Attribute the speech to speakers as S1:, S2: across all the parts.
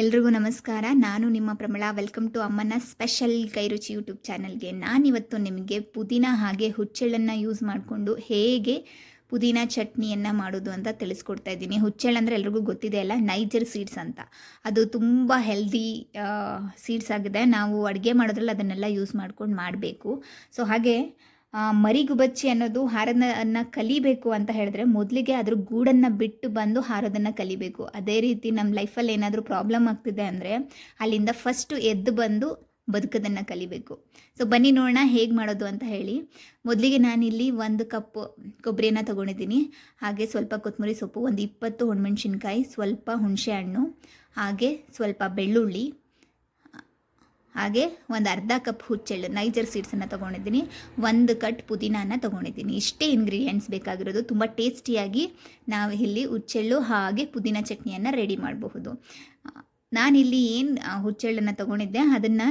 S1: ಎಲ್ರಿಗೂ ನಮಸ್ಕಾರ. ನಾನು ನಿಮ್ಮ ಪ್ರಮಳಾ. ವೆಲ್ಕಮ್ ಟು ಅಮ್ಮನ ಸ್ಪೆಷಲ್ ಕೈರುಚಿ ಯೂಟ್ಯೂಬ್ ಚಾನಲ್ಗೆ. ನಾನಿವತ್ತು ನಿಮಗೆ ಪುದೀನ ಹಾಗೆ ಹುಚ್ಚೆಳ್ಳನ್ನು ಯೂಸ್ ಮಾಡಿಕೊಂಡು ಹೇಗೆ ಪುದೀನ ಚಟ್ನಿಯನ್ನು ಮಾಡೋದು ಅಂತ ತಿಳಿಸ್ಕೊಡ್ತಾ ಇದ್ದೀನಿ. ಹುಚ್ಚೆಳ್ಳು ಅಂದರೆ ಎಲ್ರಿಗೂ ಗೊತ್ತಿದೆ ಅಲ್ಲ, ನೈಜರ್ ಸೀಡ್ಸ್ ಅಂತ. ಅದು ತುಂಬ ಹೆಲ್ದಿ ಸೀಡ್ಸ್ ಆಗಿದೆ. ನಾವು ಅಡುಗೆ ಮಾಡೋದ್ರಲ್ಲಿ ಅದನ್ನೆಲ್ಲ ಯೂಸ್ ಮಾಡ್ಕೊಂಡು ಮಾಡಬೇಕು. ಸೊ ಹಾಗೆ ಮರಿಗುಬಚ್ಚಿ ಅನ್ನೋದು ಹಾರೋದನ್ನು ಕಲಿಬೇಕು ಅಂತ ಹೇಳಿದ್ರೆ ಮೊದಲಿಗೆ ಅದ್ರ ಗೂಡನ್ನು ಬಿಟ್ಟು ಬಂದು ಹಾರೋದನ್ನು ಕಲಿಬೇಕು. ಅದೇ ರೀತಿ ನಮ್ಮ ಲೈಫಲ್ಲಿ ಏನಾದರೂ ಪ್ರಾಬ್ಲಮ್ ಆಗ್ತಿದೆ ಅಂದರೆ ಅಲ್ಲಿಂದ ಫಸ್ಟು ಎದ್ದು ಬಂದು ಬದುಕೋದನ್ನು ಕಲಿಬೇಕು. ಸೊ ಬನ್ನಿ ನೋಡೋಣ ಹೇಗೆ ಮಾಡೋದು ಅಂತ ಹೇಳಿ. ಮೊದಲಿಗೆ ನಾನಿಲ್ಲಿ 1 ಕಪ್ ಕೊಬ್ಬರಿಯನ್ನು ತೊಗೊಂಡಿದ್ದೀನಿ. ಹಾಗೆ ಸ್ವಲ್ಪ ಕೊತ್ತಂಬರಿ ಸೊಪ್ಪು, ಒಂದು 20 ಒಣಮೆಣ್ಸಿನ್ಕಾಯಿ, ಸ್ವಲ್ಪ ಹುಣಸೆ ಹಣ್ಣು, ಹಾಗೆ ಸ್ವಲ್ಪ ಬೆಳ್ಳುಳ್ಳಿ, ಹಾಗೆ ಒಂದು ಅರ್ಧ ಕಪ್ ಹುಚ್ಚೆಳ್ಳು ನೈಜರ್ ಸೀಡ್ಸನ್ನು ತೊಗೊಂಡಿದ್ದೀನಿ, 1 ಕಟ್ ಪುದೀನಾನ ತೊಗೊಂಡಿದ್ದೀನಿ. ಇಷ್ಟೇ ಇಂಗ್ರೀಡಿಯೆಂಟ್ಸ್ ಬೇಕಾಗಿರೋದು. ತುಂಬ ಟೇಸ್ಟಿಯಾಗಿ ನಾವು ಇಲ್ಲಿ ಹುಚ್ಚೆಳ್ಳು ಹಾಗೆ ಪುದೀನ ಚಟ್ನಿಯನ್ನು ರೆಡಿ ಮಾಡಬಹುದು. ನಾನಿಲ್ಲಿ ಏನು ಹುಚ್ಚೆಳ್ಳನ್ನು ತೊಗೊಂಡಿದ್ದೆ ಅದನ್ನು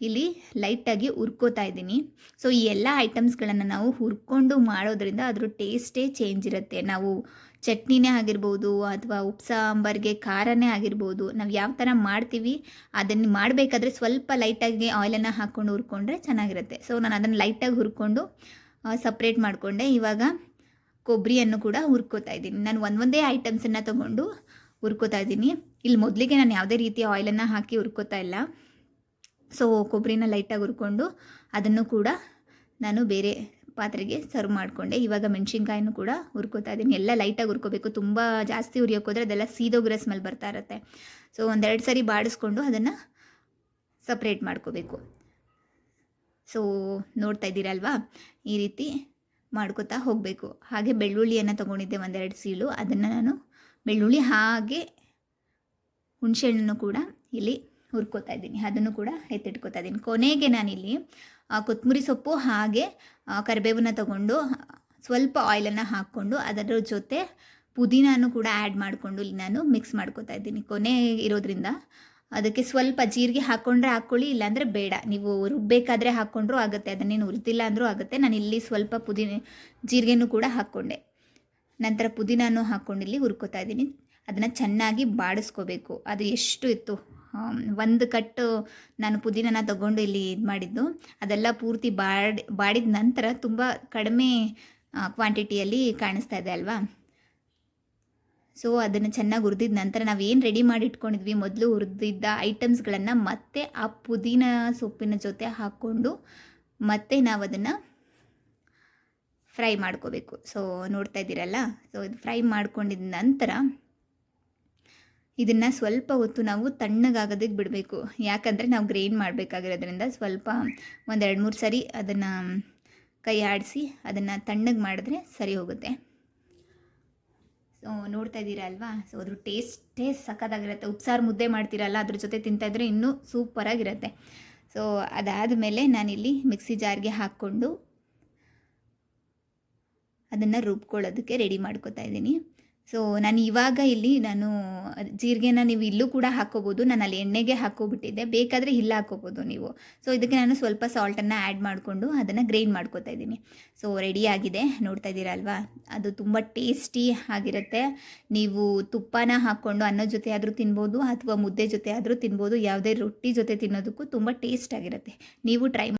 S1: ಇಲ್ಲಿ ಲೈಟಾಗಿ ಹುರ್ಕೋತಾ ಇದ್ದೀನಿ. ಸೊ ಈ ಎಲ್ಲ ಐಟಮ್ಸ್ಗಳನ್ನು ನಾವು ಹುರ್ಕೊಂಡು ಮಾಡೋದ್ರಿಂದ ಅದ್ರ ಟೇಸ್ಟೇ ಚೇಂಜ್ ಇರುತ್ತೆ. ನಾವು ಚಟ್ನಿನೇ ಆಗಿರ್ಬೋದು ಅಥವಾ ಉಪ್ಪು ಸಾಂಬಾರಿಗೆ ಖಾರನೇ ಆಗಿರ್ಬೋದು, ನಾವು ಯಾವ ಥರ ಮಾಡ್ತೀವಿ ಅದನ್ನು ಮಾಡಬೇಕಾದ್ರೆ ಸ್ವಲ್ಪ ಲೈಟಾಗಿ ಆಯಿಲನ್ನು ಹಾಕ್ಕೊಂಡು ಹುರ್ಕೊಂಡ್ರೆ ಚೆನ್ನಾಗಿರುತ್ತೆ. ಸೊ ನಾನು ಅದನ್ನು ಲೈಟಾಗಿ ಹುರ್ಕೊಂಡು ಸಪ್ರೇಟ್ ಮಾಡಿಕೊಂಡೆ. ಇವಾಗ ಕೊಬ್ಬರಿಯನ್ನು ಕೂಡ ಹುರ್ಕೋತಾ ಇದ್ದೀನಿ. ನಾನು ಒಂದೇ ಐಟಮ್ಸನ್ನು ತೊಗೊಂಡು ಹುರ್ಕೋತಾ ಇದ್ದೀನಿ. ಇಲ್ಲಿ ಮೊದಲಿಗೆ ನಾನು ಯಾವುದೇ ರೀತಿ ಆಯಿಲನ್ನು ಹಾಕಿ ಹುರ್ಕೋತಾ ಇಲ್ಲ. ಸೊ ಕೊಬ್ಬರಿನ ಲೈಟಾಗಿ ಹುರ್ಕೊಂಡು ಅದನ್ನು ಕೂಡ ನಾನು ಬೇರೆ ಪಾತ್ರೆಗೆ ಸರ್ವ್ ಮಾಡಿಕೊಂಡೆ. ಇವಾಗ ಮೆಣಸಿನ್ಕಾಯಿನೂ ಕೂಡ ಹುರ್ಕೋತಾ ಇದ್ದೀನಿ. ಎಲ್ಲ ಲೈಟಾಗಿ ಹುರ್ಕೋಬೇಕು. ತುಂಬ ಜಾಸ್ತಿ ಹುರಿಯೋಕ್ಕೋದ್ರೆ ಅದೆಲ್ಲ ಸೀದೋಗಿರೋ ಸ್ಮೆಲ್ ಬರ್ತಾ ಇರುತ್ತೆ. ಸೊ 1-2 ಸರಿ ಬಾಡಿಸ್ಕೊಂಡು ಅದನ್ನು ಸಪ್ರೇಟ್ ಮಾಡ್ಕೋಬೇಕು. ಸೊ ನೋಡ್ತಾ ಇದ್ದೀರಲ್ವಾ, ಈ ರೀತಿ ಮಾಡ್ಕೋತಾ ಹೋಗಬೇಕು. ಹಾಗೆ ಬೆಳ್ಳುಳ್ಳಿಯನ್ನು ತೊಗೊಂಡಿದ್ದೆ 1-2 ಸೀಳು. ಅದನ್ನು ನಾನು ಬೆಳ್ಳುಳ್ಳಿ ಹಾಗೆ ಹುಣಸೆಹಣ್ಣನ್ನು ಕೂಡ ಇಲ್ಲಿ ಹುರ್ಕೋತಾ ಇದ್ದೀನಿ. ಅದನ್ನು ಕೂಡ ಎತ್ತಿಟ್ಕೋತಾ ಇದ್ದೀನಿ. ಕೊನೆಗೆ ನಾನಿಲ್ಲಿ ಕೊತ್ತಂಬರಿ ಸೊಪ್ಪು ಹಾಗೆ ಕರಿಬೇವನ್ನ ತೊಗೊಂಡು ಸ್ವಲ್ಪ ಆಯಿಲನ್ನು ಹಾಕ್ಕೊಂಡು ಅದರ ಜೊತೆ ಪುದೀನೂ ಕೂಡ ಆ್ಯಡ್ ಮಾಡಿಕೊಂಡು ಇಲ್ಲಿ ನಾನು ಮಿಕ್ಸ್ ಮಾಡ್ಕೋತಾ ಇದ್ದೀನಿ. ಕೊನೆ ಇರೋದ್ರಿಂದ ಅದಕ್ಕೆ ಸ್ವಲ್ಪ ಜೀರಿಗೆ ಹಾಕ್ಕೊಂಡ್ರೆ ಹಾಕ್ಕೊಳ್ಳಿ, ಇಲ್ಲಾಂದರೆ ಬೇಡ. ನೀವು ರುಬ್ಬೇಕಾದ್ರೆ ಹಾಕ್ಕೊಂಡ್ರೂ ಆಗುತ್ತೆ, ಅದನ್ನೇನು ಹುರಿದಿಲ್ಲ ಅಂದರೂ ಆಗುತ್ತೆ. ನಾನು ಇಲ್ಲಿ ಸ್ವಲ್ಪ ಜೀರಿಗೆನೂ ಕೂಡ ಹಾಕ್ಕೊಂಡೆ. ನಂತರ ಪುದೀನೂ ಹಾಕ್ಕೊಂಡು ಇಲ್ಲಿ ಹುರ್ಕೋತಾ ಇದ್ದೀನಿ. ಅದನ್ನು ಚೆನ್ನಾಗಿ ಬಾಡಿಸ್ಕೋಬೇಕು. ಅದು ಎಷ್ಟು ಇತ್ತು, 1 ಕಟ್ಟು ನಾನು ಪುದೀನನ ತೊಗೊಂಡು ಇಲ್ಲಿ ಇದು ಮಾಡಿದ್ದು, ಅದೆಲ್ಲ ಪೂರ್ತಿ ಬಾಡಿದ ನಂತರ ತುಂಬ ಕಡಿಮೆ ಕ್ವಾಂಟಿಟಿಯಲ್ಲಿ ಕಾಣಿಸ್ತಾ ಇದೆ ಅಲ್ವಾ. ಸೊ ಅದನ್ನು ಚೆನ್ನಾಗಿ ಹುರಿದಿದ ನಂತರ ನಾವು ಏನು ರೆಡಿ ಮಾಡಿ ಇಟ್ಕೊಂಡಿದ್ವಿ ಮೊದಲು ಹುರಿದಿದ್ದ ಐಟಮ್ಸ್ಗಳನ್ನು ಮತ್ತೆ ಆ ಪುದೀನ ಸೊಪ್ಪಿನ ಜೊತೆ ಹಾಕ್ಕೊಂಡು ಮತ್ತೆ ನಾವು ಅದನ್ನು ಫ್ರೈ ಮಾಡ್ಕೋಬೇಕು. ಸೊ ನೋಡ್ತಾ ಇದ್ದೀರಲ್ಲ, ಸೊ ಇದು ಫ್ರೈ ಮಾಡ್ಕೊಂಡಿದ ನಂತರ ಇದನ್ನು ಸ್ವಲ್ಪ ಹೊತ್ತು ನಾವು ತಣ್ಣಗಾಗೋದಕ್ಕೆ ಬಿಡಬೇಕು. ಯಾಕಂದರೆ ನಾವು ಗ್ರೈಂಡ್ ಮಾಡಬೇಕಾಗಿರೋದ್ರಿಂದ ಸ್ವಲ್ಪ 1-2-3 ಸರಿ ಅದನ್ನು ಕೈ ಆಡಿಸಿ ಅದನ್ನು ತಣ್ಣಗೆ ಮಾಡಿದ್ರೆ ಸರಿ ಹೋಗುತ್ತೆ. ಸೊ ನೋಡ್ತಾ ಇದ್ದೀರಾ ಅಲ್ವಾ. ಸೊ ಅದ್ರ ಟೇಸ್ಟೇ ಸಖತ್ತಾಗಿರುತ್ತೆ. ಉಪ್ಸಾರು ಮುದ್ದೆ ಮಾಡ್ತೀರಲ್ಲ, ಅದ್ರ ಜೊತೆ ತಿಂತಾಯಿದ್ರೆ ಇನ್ನೂ ಸೂಪರಾಗಿರುತ್ತೆ. ಸೊ ಅದಾದಮೇಲೆ ನಾನಿಲ್ಲಿ ಮಿಕ್ಸಿ ಜಾರ್ಗೆ ಹಾಕ್ಕೊಂಡು ಅದನ್ನು ರುಬ್ಕೊಳ್ಳೋದಕ್ಕೆ ರೆಡಿ ಮಾಡ್ಕೋತಾ ಇದ್ದೀನಿ. ಸೊ ನಾನು ಇವಾಗ ಇಲ್ಲಿ ಜೀರಿಗೆನ ನೀವು ಇಲ್ಲೂ ಕೂಡ ಹಾಕ್ಕೋಬೋದು. ನಾನು ಅಲ್ಲಿ ಎಣ್ಣೆಗೆ ಹಾಕ್ಕೊಬಿಟ್ಟಿದ್ದೆ, ಬೇಕಾದರೆ ಇಲ್ಲ ಹಾಕ್ಕೋಬೋದು ನೀವು. ಸೊ ಇದಕ್ಕೆ ನಾನು ಸ್ವಲ್ಪ ಸಾಲ್ಟನ್ನು ಆ್ಯಡ್ ಮಾಡಿಕೊಂಡು ಅದನ್ನು ಗ್ರೈಂಡ್ ಮಾಡ್ಕೋತಾ ಇದ್ದೀನಿ. ಸೊ ರೆಡಿಯಾಗಿದೆ, ನೋಡ್ತಾ ಇದ್ದೀರಾ ಅಲ್ವಾ. ಅದು ತುಂಬ ಟೇಸ್ಟಿ ಆಗಿರುತ್ತೆ. ನೀವು ತುಪ್ಪನ ಹಾಕ್ಕೊಂಡು ಅನ್ನದ ಜೊತೆ ಆದರೂ ತಿನ್ಬೋದು ಅಥವಾ ಮುದ್ದೆ ಜೊತೆ ಆದರೂ ತಿನ್ಬೋದು. ಯಾವುದೇ ರೊಟ್ಟಿ ಜೊತೆ ತಿನ್ನೋದಕ್ಕೂ ತುಂಬ ಟೇಸ್ಟ್ ಆಗಿರುತ್ತೆ. ನೀವು ಟ್ರೈ